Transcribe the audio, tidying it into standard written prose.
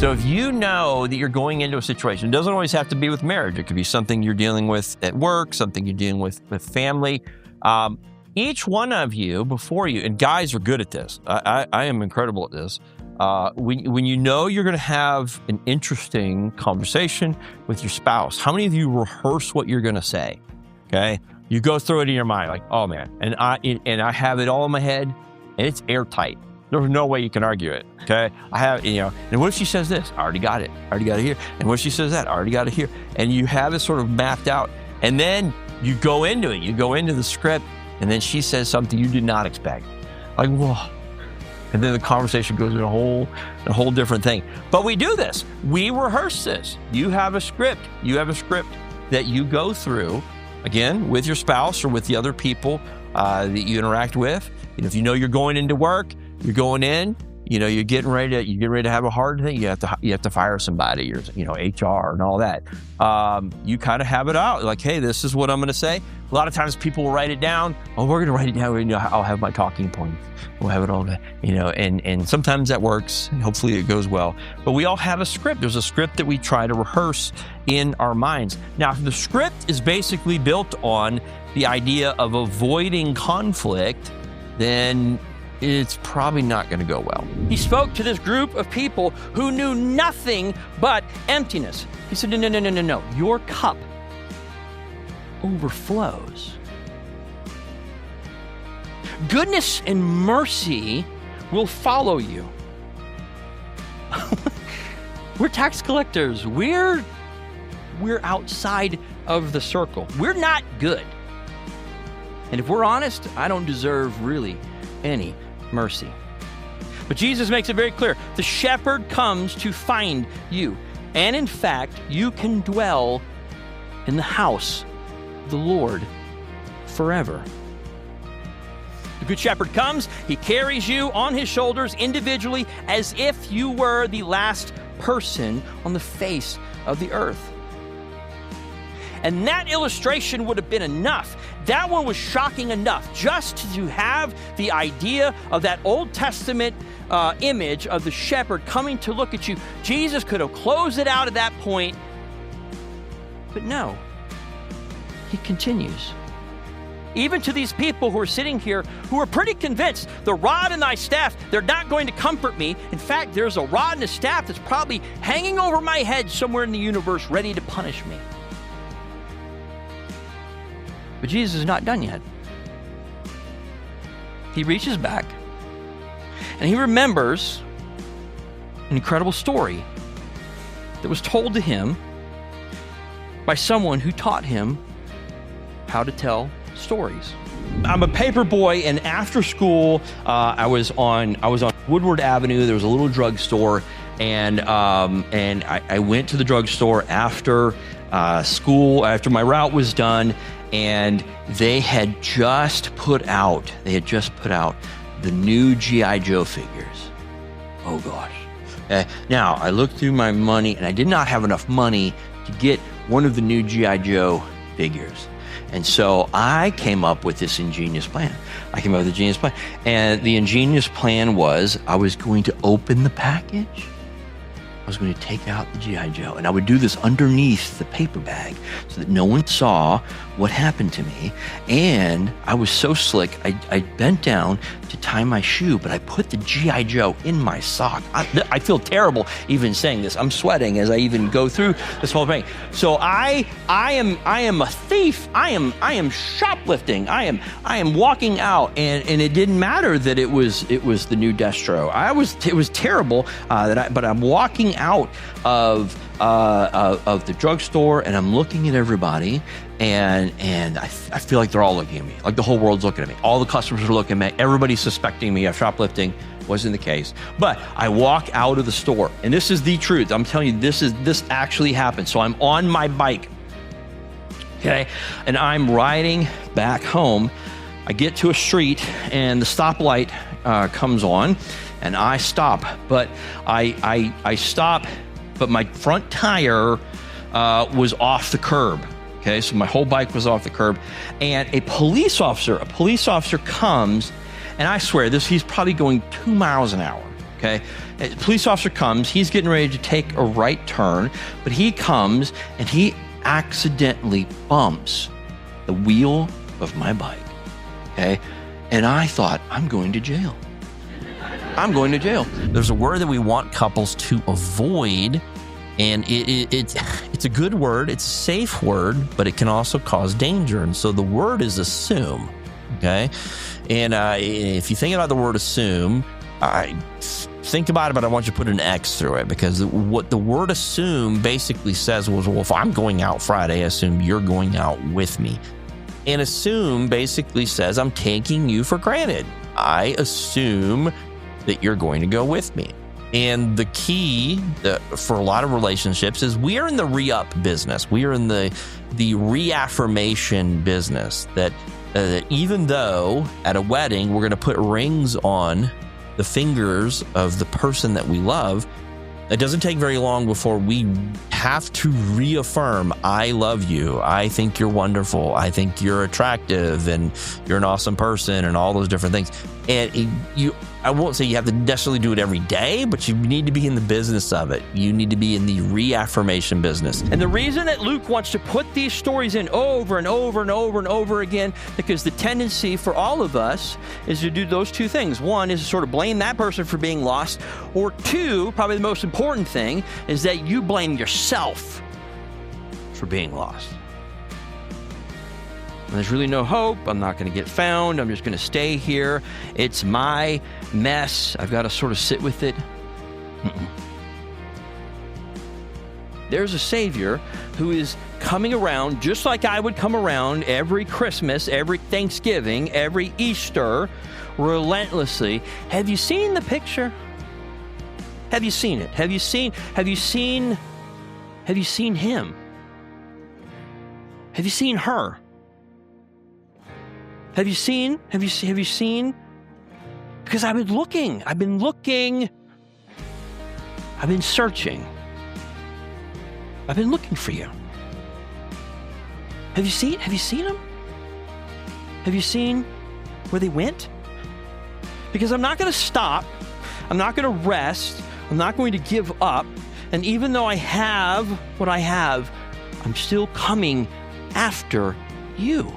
So if you know that you're going into a situation, it doesn't always have to be with marriage. It could be something you're dealing with at work, something you're dealing with family. Each one of you before you, and guys are good at this. I am incredible at this. When you know you're going to have an interesting conversation with your spouse, how many of you rehearse what you're going to say? Okay, you go through it in your mind, like, oh man, and I have it all in my head, and it's airtight. There's no way you can argue it. Okay, I have, and what if she says this? I already got it. I already got it here. And what if she says that? I already got it here. And you have it sort of mapped out, and then you go into it. You go into the script. And then she says something you did not expect. Like, whoa. And then the conversation goes in a whole different thing. But we do this. We rehearse this. You have a script. You have a script that you go through, again, with your spouse or with the other people that you interact with. If you know you're going into work, you're going in, you're getting ready to have a hard thing. You have to fire somebody, or HR and all that. You kind of have it out, like, hey, this is what I'm going to say. A lot of times people will write it down. Oh, we're going to write it down. I'll have my talking points. We'll have it all, and sometimes that works, and hopefully it goes well. But we all have a script. There's a script that we try to rehearse in our minds. Now, if the script is basically built on the idea of avoiding conflict, then it's probably not going to go well. He spoke to this group of people who knew nothing but emptiness. He said, no. Your cup overflows. Goodness and mercy will follow you. We're tax collectors. We're outside of the circle. We're not good. And if we're honest, I don't deserve really any mercy. But Jesus makes it very clear. The shepherd comes to find you. And in fact, you can dwell in the house of the Lord forever. The good shepherd comes, he carries you on his shoulders individually as if you were the last person on the face of the earth. And that illustration would have been enough. That one was shocking enough just to have the idea of that Old Testament image of the shepherd coming to look at you. Jesus could have closed it out at that point, but no, he continues. Even to these people who are sitting here who are pretty convinced the rod and thy staff, they're not going to comfort me. In fact, there's a rod and a staff that's probably hanging over my head somewhere in the universe ready to punish me. But Jesus is not done yet. He reaches back and he remembers an incredible story that was told to him by someone who taught him how to tell stories. I'm a paper boy, and after school, I was on Woodward Avenue. There was a little drugstore, and I went to the drugstore after school, after my route was done, and they had just put out the new G.I. Joe figures. Oh gosh. Now, I looked through my money, and I did not have enough money to get one of the new G.I. Joe figures. And so I came up with this ingenious plan. And the ingenious plan was I was going to open the package. I was going to take out the G.I. Joe, and I would do this underneath the paper bag so that no one saw what happened to me. And I was so slick, I bent down to tie my shoe, but I put the G.I. Joe in my sock. I feel terrible even saying this. I'm sweating as I even go through this whole thing. So I am a thief. I am shoplifting. I am walking out, and it didn't matter that it was the new Destro. It was terrible but I'm walking out of the drugstore, and I'm looking at everybody, and I feel like they're all looking at me, like the whole world's looking at me. All the customers are looking at me. Everybody's suspecting me of shoplifting. Wasn't the case. But I walk out of the store, and this is the truth. I'm telling you, this actually happened. So I'm on my bike, okay, and I'm riding back home. I get to a street, and the stoplight comes on, and I stop. But I stop, but my front tire was off the curb. Okay, so my whole bike was off the curb, and a police officer comes, and I swear he's probably going 2 miles an hour. Okay, a police officer comes, he's getting ready to take a right turn, but he comes and he accidentally bumps the wheel of my bike. Okay, and I thought, I'm going to jail. I'm going to jail. There's a word that we want couples to avoid, and it's a good word, it's a safe word, but it can also cause danger. And so the word is assume. Okay, and if you think about the word assume, think about it, but I want you to put an X through it, because what the word assume basically says was, well, if I'm going out Friday, I assume you're going out with me. And assume basically says I'm taking you for granted. I assume that you're going to go with me. And the key for a lot of relationships is we are in the re-up business. We are in the reaffirmation business, that even though at a wedding we're going to put rings on the fingers of the person that we love, it doesn't take very long before we have to reaffirm, I love you, I think you're wonderful, I think you're attractive, and you're an awesome person, and all those different things. And I won't say you have to necessarily do it every day, but you need to be in the business of it. You need to be in the reaffirmation business. And the reason that Luke wants to put these stories in over and over and over and over again, because the tendency for all of us is to do those two things. One is to sort of blame that person for being lost, or two, probably the most important thing, is that you blame yourself for being lost. And there's really no hope. I'm not going to get found. I'm just going to stay here. It's my mess. I've got to sort of sit with it. There's a Savior who is coming around just like I would come around every Christmas, every Thanksgiving, every Easter, relentlessly. Have you seen the picture? Have you seen it? Have you seen him? Have you seen her? Have you seen? Because I've been looking. I've been searching. I've been looking for you. Have you seen them? Have you seen where they went? Because I'm not going to stop. I'm not going to rest. I'm not going to give up. And even though I have what I have, I'm still coming after you.